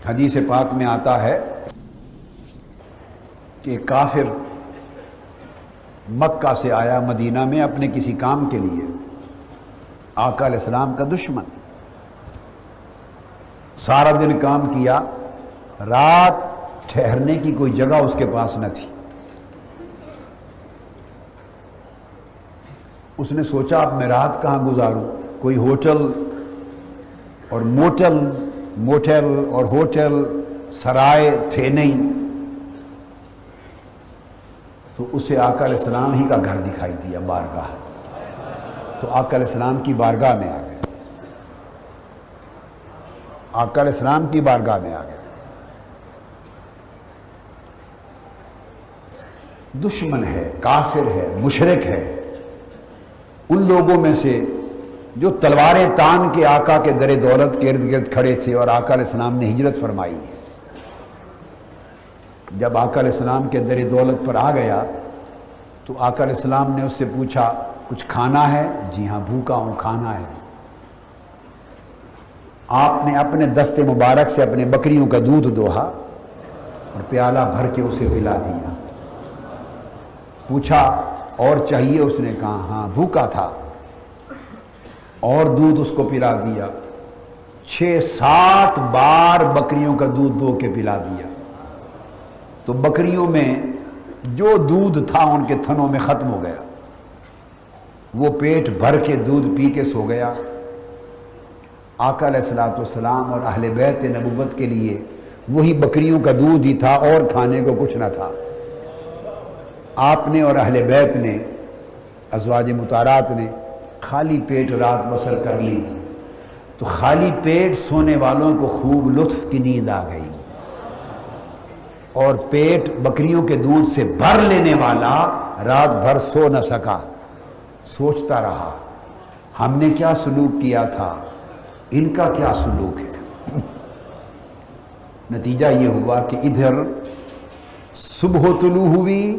حدیث پاک میں آتا ہے کہ کافر مکہ سے آیا مدینہ میں اپنے کسی کام کے لیے، آقا علیہ السلام کا دشمن، سارا دن کام کیا، رات ٹھہرنے کی کوئی جگہ اس کے پاس نہ تھی۔ اس نے سوچا اب میں رات کہاں گزاروں، کوئی ہوٹل اور موٹل اور ہوٹل سرائے تھے نہیں، تو اسے آقا علیہ السلام ہی کا گھر دکھائی دیا، بارگاہ۔ تو آقا علیہ السلام کی بارگاہ میں آ گئے، آقا علیہ السلام کی بارگاہ میں آ گئے۔ دشمن ہے، کافر ہے، مشرک ہے، ان لوگوں میں سے جو تلواریں تان کے آقا کے در دولت کے ارد گرد کھڑے تھے، اور آقا علیہ السلام نے ہجرت فرمائی ہے۔ جب آقا علیہ السلام کے در دولت پر آ گیا تو آقا علیہ السلام نے اس سے پوچھا کچھ کھانا ہے؟ جی ہاں بھوکا ہوں، کھانا ہے۔ آپ نے اپنے دست مبارک سے اپنے بکریوں کا دودھ دوہا اور پیالہ بھر کے اسے پلا دیا۔ پوچھا اور چاہیے؟ اس نے کہا ہاں، بھوکا تھا، اور دودھ اس کو پلا دیا۔ 6-7 بار بکریوں کا دودھ دو کے پلا دیا، تو بکریوں میں جو دودھ تھا ان کے تھنوں میں ختم ہو گیا، وہ پیٹ بھر کے دودھ پی کے سو گیا۔ آقا علیہ السلام اور اہل بیت نبوت کے لیے وہی بکریوں کا دودھ ہی تھا، اور کھانے کو کچھ نہ تھا۔ آپ نے اور اہل بیت نے، ازواج مطہرات نے خالی پیٹ رات بسر کر لی، تو خالی پیٹ سونے والوں کو خوب لطف کی نیند آ گئی، اور پیٹ بکریوں کے دودھ سے بھر لینے والا رات بھر سو نہ سکا، سوچتا رہا ہم نے کیا سلوک کیا تھا، ان کا کیا سلوک ہے۔ نتیجہ یہ ہوا کہ ادھر صبح طلوع ہوئی،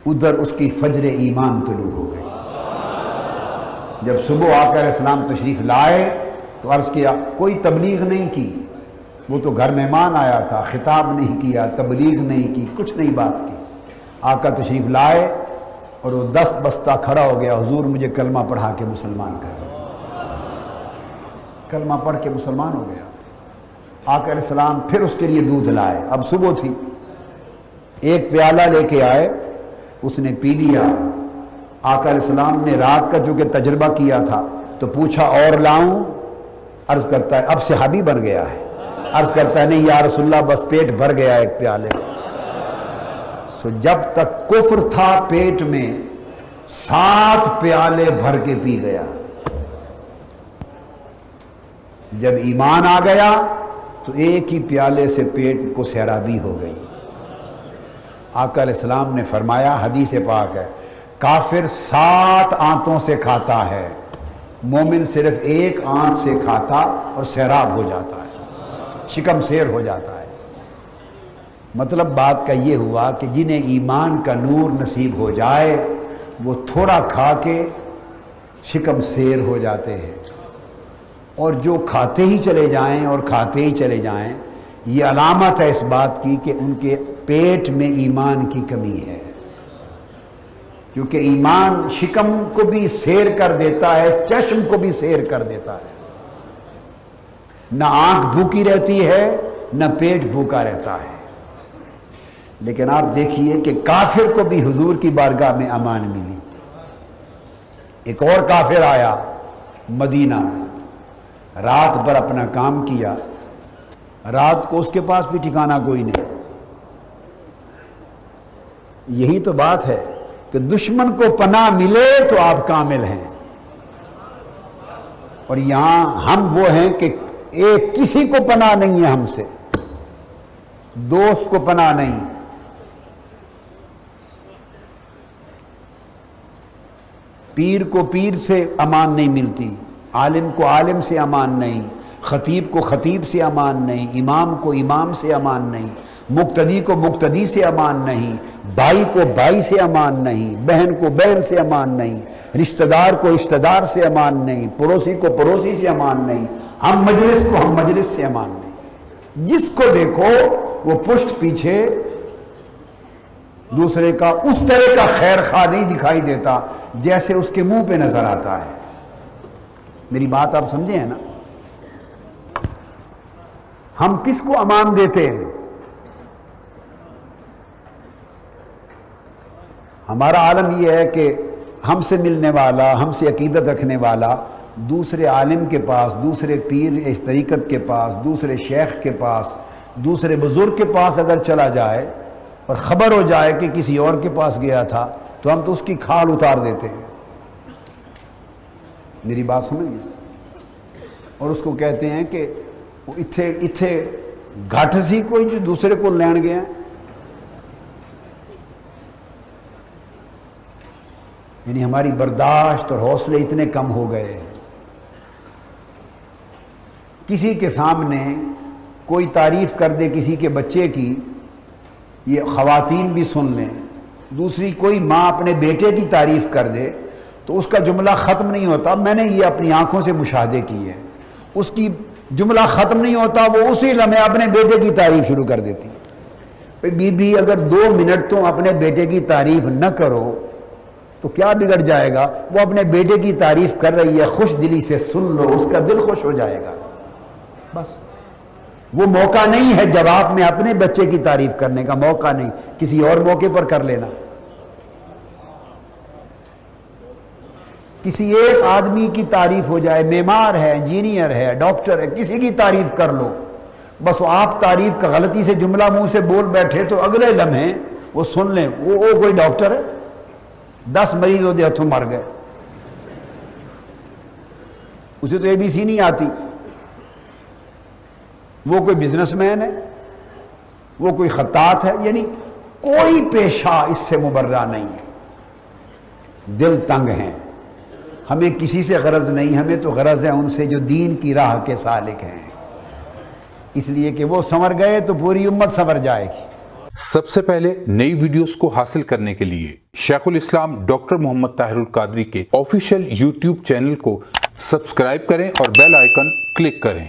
ادھر اس کی فجر ایمان طلوع ہو گئی۔ جب صبح آقا علیہ السلام تشریف لائے تو عرض کیا، کوئی تبلیغ نہیں کی، وہ تو گھر مہمان آیا تھا، خطاب نہیں کیا، تبلیغ نہیں کی، کچھ نہیں بات کی۔ آقا تشریف لائے اور وہ دست بستہ کھڑا ہو گیا، حضور مجھے کلمہ پڑھا کے مسلمان کر دو۔ کلمہ پڑھ کے مسلمان ہو گیا۔ آقا علیہ السلام پھر اس کے لیے دودھ لائے، اب صبح تھی، ایک پیالہ لے کے آئے، اس نے پی لیا۔ آقا علیہ السلام نے رات کا چونکہ تجربہ کیا تھا تو پوچھا اور لاؤں؟ عرض کرتا ہے اب صحابی بن گیا ہے، عرض کرتا ہے نہیں یا رسول اللہ بس پیٹ بھر گیا ایک پیالے سے۔ سو جب تک کفر تھا پیٹ میں 7 پیالے بھر کے پی گیا، جب ایمان آ گیا تو ایک ہی پیالے سے پیٹ کو سیرابی ہو گئی۔ آقا علیہ السلام نے فرمایا، حدیث پاک ہے، کافر 7 آنتوں سے کھاتا ہے، مومن صرف ایک آنت سے کھاتا اور سیراب ہو جاتا ہے، شکم سیر ہو جاتا ہے۔ مطلب بات کا یہ ہوا کہ جنہیں ایمان کا نور نصیب ہو جائے وہ تھوڑا کھا کے شکم سیر ہو جاتے ہیں، اور جو کھاتے ہی چلے جائیں اور کھاتے ہی چلے جائیں، یہ علامت ہے اس بات کی کہ ان کے پیٹ میں ایمان کی کمی ہے، کیونکہ ایمان شکم کو بھی سیر کر دیتا ہے، چشم کو بھی سیر کر دیتا ہے۔ نہ آنکھ بھوکی رہتی ہے نہ پیٹ بھوکا رہتا ہے۔ لیکن آپ دیکھیے کہ کافر کو بھی حضور کی بارگاہ میں امان ملی۔ ایک اور کافر آیا مدینہ میں، رات بھر اپنا کام کیا، رات کو اس کے پاس بھی ٹھکانہ کوئی نہیں۔ یہی تو بات ہے کہ دشمن کو پناہ ملے تو آپ کامل ہیں، اور یہاں ہم وہ ہیں کہ ایک کسی کو پناہ نہیں ہے، ہم سے دوست کو پناہ نہیں۔ پیر کو پیر سے امان نہیں ملتی، عالم کو عالم سے امان نہیں، خطیب کو خطیب سے امان نہیں، امام کو امام سے امان نہیں، مقتدی کو مقتدی سے امان نہیں، بھائی کو بھائی سے امان نہیں، بہن کو بہن سے امان نہیں، رشتہ دار کو رشتہ دار سے امان نہیں، پڑوسی کو پڑوسی سے امان نہیں، ہم مجلس کو ہم مجلس سے امان نہیں۔ جس کو دیکھو وہ پشت پیچھے دوسرے کا اس طرح کا خیر خواہ نہیں دکھائی دیتا جیسے اس کے منہ پہ نظر آتا ہے. میری بات آپ سمجھے ہیں نا؟ ہم کس کو امان دیتے ہیں؟ ہمارا عالم یہ ہے کہ ہم سے ملنے والا، ہم سے عقیدت رکھنے والا دوسرے عالم کے پاس، دوسرے پیر اس طریقت کے پاس، دوسرے شیخ کے پاس، دوسرے بزرگ کے پاس اگر چلا جائے اور خبر ہو جائے کہ کسی اور کے پاس گیا تھا تو ہم تو اس کی کھال اتار دیتے ہیں. میری بات سمجھ گئے؟ اور اس کو کہتے ہیں کہ وہ اتھے گھٹ سی کوئی جو دوسرے کو لین گیا. یعنی ہماری برداشت اور حوصلے اتنے کم ہو گئے ہیں. کسی کے سامنے کوئی تعریف کر دے کسی کے بچے کی، یہ خواتین بھی سن لیں، دوسری کوئی ماں اپنے بیٹے کی تعریف کر دے تو اس کا جملہ ختم نہیں ہوتا. میں نے یہ اپنی آنکھوں سے مشاہدے کی ہے. اس کی جملہ ختم نہیں ہوتا، وہ اسی لمحے اپنے بیٹے کی تعریف شروع کر دیتی. بی بی اگر 2 منٹ تو اپنے بیٹے کی تعریف نہ کرو تو کیا بگڑ جائے گا؟ وہ اپنے بیٹے کی تعریف کر رہی ہے، خوش دلی سے سن لو، اس کا دل خوش ہو جائے گا. بس وہ موقع نہیں ہے جواب میں اپنے بچے کی تعریف کرنے کا، موقع نہیں، کسی اور موقع پر کر لینا. کسی ایک آدمی کی تعریف ہو جائے، معمار ہے، انجینئر ہے، ڈاکٹر ہے، کسی کی تعریف کر لو، بس وہ آپ تعریف کا غلطی سے جملہ منہ سے بول بیٹھے تو اگلے لمحے وہ سن لیں وہ کوئی ڈاکٹر ہے، 10 مریض ہوتے ہاتھوں مر گئے، اسے تو ABC نہیں آتی، وہ کوئی بزنس مین ہے، وہ کوئی خطاط ہے. یعنی کوئی پیشہ اس سے مبرہ نہیں ہے. دل تنگ ہیں. ہمیں کسی سے غرض نہیں، ہمیں تو غرض ہے ان سے جو دین کی راہ کے سالک ہیں، اس لیے کہ وہ سنور گئے تو پوری امت سنور جائے گی. سب سے پہلے نئی ویڈیوز کو حاصل کرنے کے لیے شیخ الاسلام ڈاکٹر محمد طاہر القادری کے آفیشیل YouTube چینل کو سبسکرائب کریں اور بیل آئیکن کلک کریں.